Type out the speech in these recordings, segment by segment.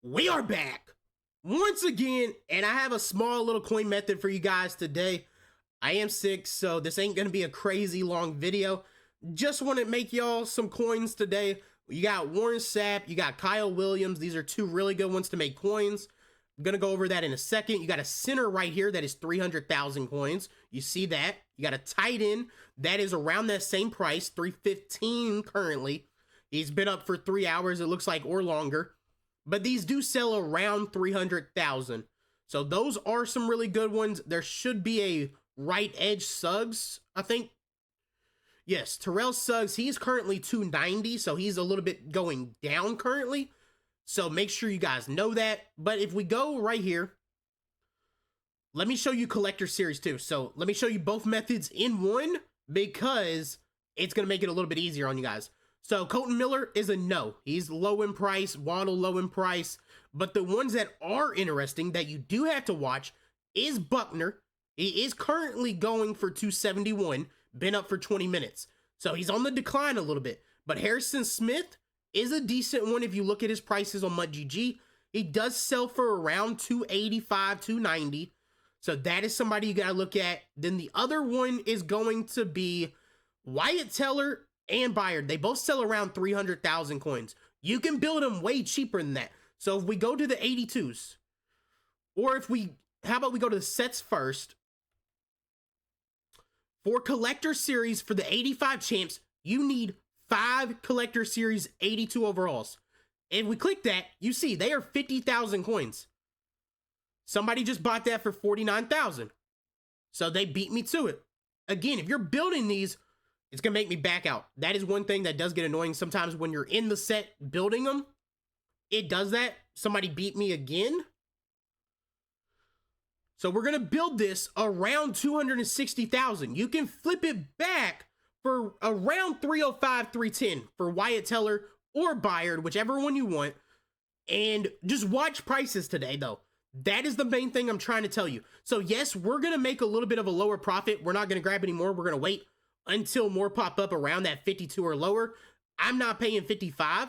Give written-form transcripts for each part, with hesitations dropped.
We are back once again, and I have a small little coin method for you guys today. I am sick, so this ain't gonna be a crazy long video. Just want to make y'all some coins today. You got Warren Sapp, you got Kyle Williams. These are two really good ones to make coins. I'm gonna go over that in a second. You got a center right here that is 300,000 coins. You see that? You got a tight end that is around that same price, 315 currently. He's been up for 3 hours, it looks like, or longer. But these do sell around 300,000. So those are some really good ones. There should be a right edge Suggs, I think. Yes, Terrell Suggs, he's currently 290, so he's a little bit going down currently. So make sure you guys know that. But if we go right here, let me show you collector series too. So let me show you both methods in one because it's going to make it a little bit easier on you guys. So Colton Miller is a no. He's low in price, Waddle low in price. But the ones that are interesting that you do have to watch is Buckner. He is currently going for 271, been up for 20 minutes. So he's on the decline a little bit. But Harrison Smith is a decent one if you look at his prices on MUDGG. He does sell for around 285, 290. So that is somebody you got to look at. Then the other one is going to be Wyatt Teller and Byard. They both sell around 300,000 coins. You can build them way cheaper than that. So if we go to the 82s, or how about we go to the sets first? For collector series for the 85 champs, you need 5 collector series 82 overalls. And we click that, you see they are 50,000 coins. Somebody just bought that for 49,000. So they beat me to it. Again, if you're building these, it's going to make me back out. That is one thing that does get annoying sometimes when you're in the set building them. It does that. Somebody beat me again. So we're going to build this around 260,000. You can flip it back for around 305, 310 for Wyatt Teller or Byard, whichever one you want. And just watch prices today, though. That is the main thing I'm trying to tell you. So yes, we're going to make a little bit of a lower profit. We're not going to grab any more. We're going to wait until more pop up around that 52 or lower. I'm not paying 55,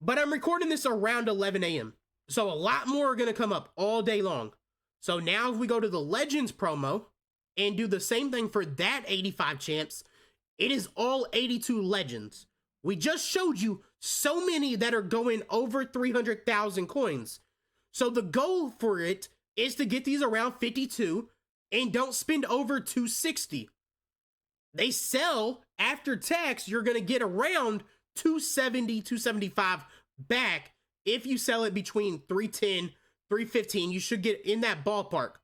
but I'm recording this around 11 a.m. So a lot more are going to come up all day long. So now if we go to the Legends promo and do the same thing for that 85 champs, it is all 82 Legends. We just showed you so many that are going over 300,000 coins. So the goal for it is to get these around 52 and don't spend over 260. They sell after tax, you're going to get around 270, 275 back. If you sell it between 310, 315, you should get in that ballpark.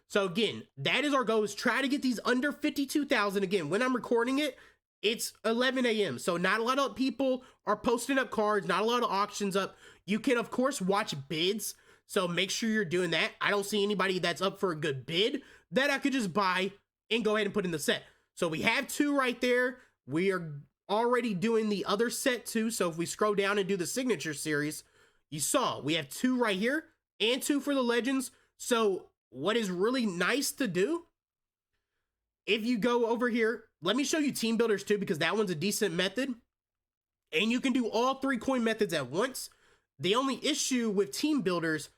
So again, that is our goal, is try to get these under 52,000. Again, when I'm recording it, it's 11 a.m. So not a lot of people are posting up cards, not a lot of auctions up. You can, of course, watch bids. So make sure you're doing that. I don't see anybody that's up for a good bid that I could just buy and go ahead and put in the set. So we have 2 right there. We are already doing the other set too. So if we scroll down and do the signature series, you saw we have 2 right here and 2 for the Legends. So what is really nice to do, if you go over here, let me show you team builders too, because that one's a decent method. And you can do all 3 coin methods at once. The only issue with team builders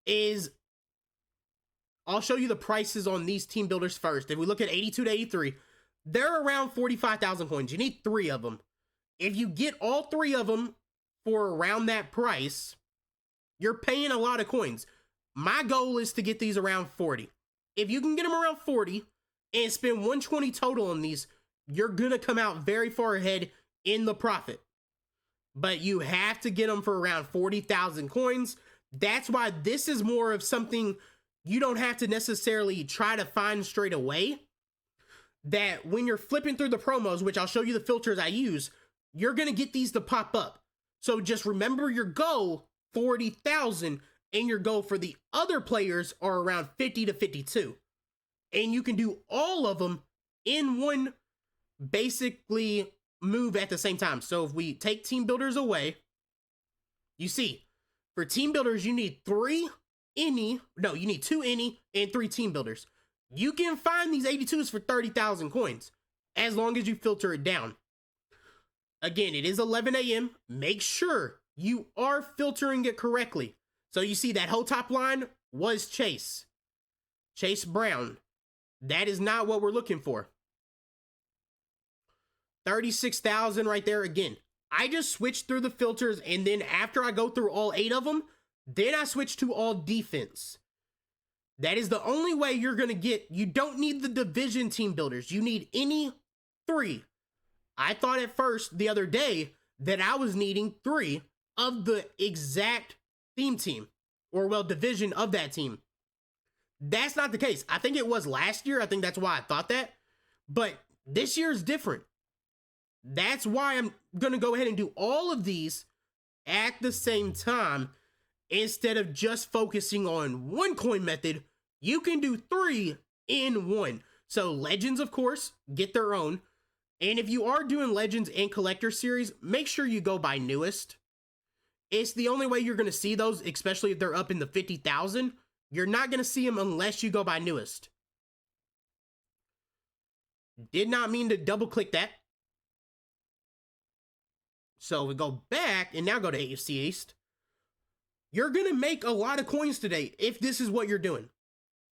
is, I'll show you the prices on these team builders first. If we look at 82 to 83, they're around 45,000 coins. You need 3 of them. If you get all 3 of them for around that price, you're paying a lot of coins. My goal is to get these around 40. If you can get them around 40 and spend 120 total on these, you're going to come out very far ahead in the profit. But you have to get them for around 40,000 coins. That's why this is more of something you don't have to necessarily try to find straight away. That when you're flipping through the promos, which I'll show you the filters I use, you're going to get these to pop up. So just remember your goal, 40,000, and your goal for the other players are around 50 to 52. And you can do all of them in one basically move at the same time. So if we take team builders away, you see, for team builders, you need 2 any and 3 team builders. You can find these 82s for 30,000 coins as long as you filter it down. Again, it is 11 a.m. Make sure You are filtering it correctly. So you see that whole top line was Chase Brown. That is not what we're looking for. 36,000 right there. Again, I just switched through the filters, and then after I go through all 8 of them, then I switch to all defense. That is the only way you're going to get. You don't need the division team builders. You need any 3. I thought at first the other day that I was needing 3 of the exact theme team, or well, division of that team. That's not the case. I think it was last year. I think that's why I thought that. But this year is different. That's why I'm going to go ahead and do all of these at the same time instead of just focusing on one coin method. You can do 3 in one. So legends, of course, get their own. And if you are doing legends and collector series, make sure you go by newest. It's the only way you're going to see those, especially if they're up in the 50,000. You're not going to see them unless you go by newest. Did not mean to double click that. So we go back and now go to AFC East. You're going to make a lot of coins today if this is what you're doing.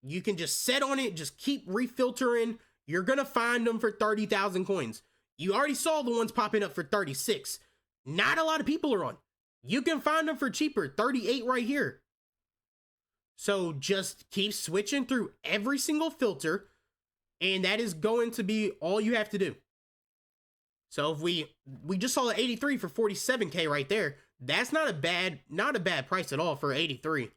You can just set on it, just keep refiltering. You're going to find them for 30,000 coins. You already saw the ones popping up for 36. Not a lot of people are on. You can find them for cheaper, 38 right here. So just keep switching through every single filter, and that is going to be all you have to do. So if we just saw the 83 for 47K right there, that's not a bad price at all for 83.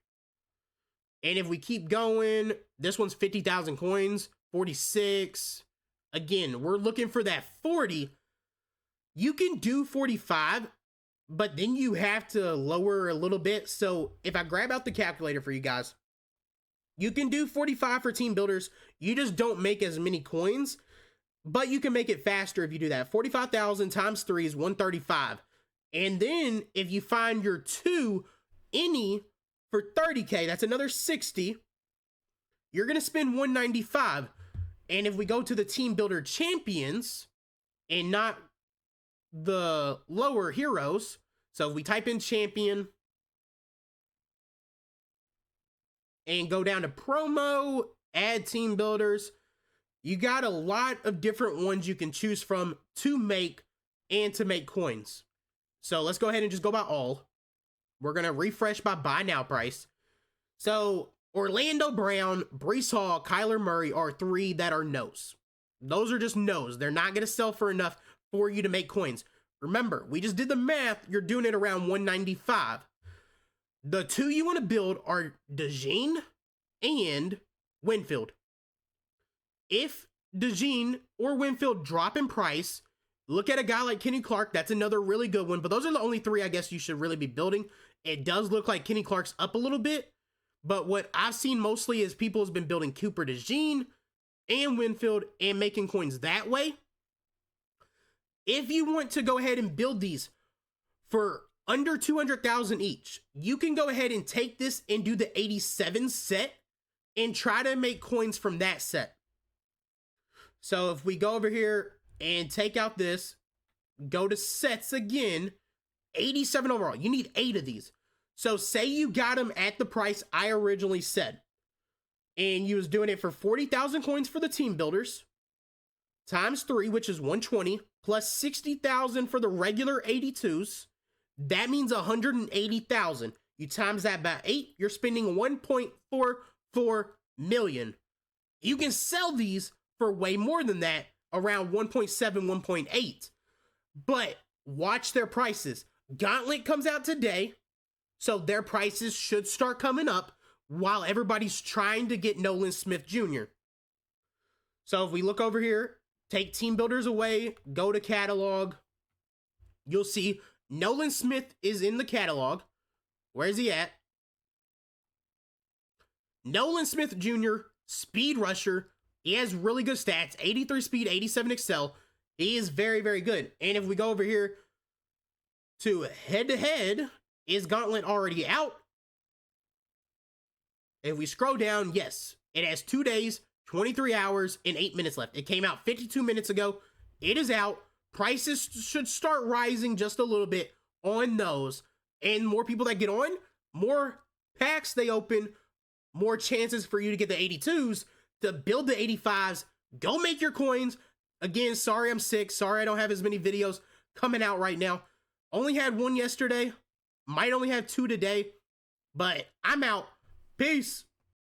And if we keep going, this one's 50,000 coins, 46. Again, we're looking for that 40. You can do 45, but then you have to lower a little bit. So if I grab out the calculator for you guys, you can do 45 for team builders. You just don't make as many coins, but you can make it faster if you do that. 45,000 times 3 is 135. And then if you find your 2 any for 30K, that's another 60. You're going to spend 195. And if we go to the team builder champions and not the lower heroes, so if we type in champion and go down to promo, add team builders, you got a lot of different ones you can choose from to make and to make coins. So let's go ahead and just go by all. We're going to refresh by buy now price. So Orlando Brown, Breece Hall, Kyler Murray are 3 that are no's. Those are just no's. They're not going to sell for enough for you to make coins. Remember, we just did the math. You're doing it around 195. The 2 you want to build are DeJean and Winfield. If DeJean or Winfield drop in price, look at a guy like Kenny Clark. That's another really good one. But those are the only 3 I guess you should really be building. It does look like Kenny Clark's up a little bit. But what I've seen mostly is people have been building Cooper DeJean and Winfield and making coins that way. If you want to go ahead and build these for under 200,000 each, you can go ahead and take this and do the 87 set and try to make coins from that set. So if we go over here and take out this, go to sets again, 87 overall. You need 8 of these. So say you got them at the price I originally said, and you was doing it for 40,000 coins for the team builders, times 3, which is 120, plus 60,000 for the regular 82s. That means 180,000. You times that by 8, you're spending 1.44 million. You can sell these for way more than that, around 1.7, 1.8. But watch their prices. Gauntlet comes out today, so their prices should start coming up while everybody's trying to get Nolan Smith Jr. So if we look over here, take team builders away, go to catalog, you'll see Nolan Smith is in the catalog. Where is he at? Nolan Smith Jr., speed rusher. He has really good stats, 83 speed, 87 excel. He is very, very good. And if we go over here to head-to-head, is Gauntlet already out? If we scroll down, yes, it has 2 days, 23 hours, and 8 minutes left. It came out 52 minutes ago. It is out. Prices should start rising just a little bit on those. And more people that get on, more packs they open, more chances for you to get the 82s, to build the 85s. Go make your coins. Again, sorry I'm sick. Sorry I don't have as many videos coming out right now. Only had one yesterday. Might only have two today. But I'm out. Peace.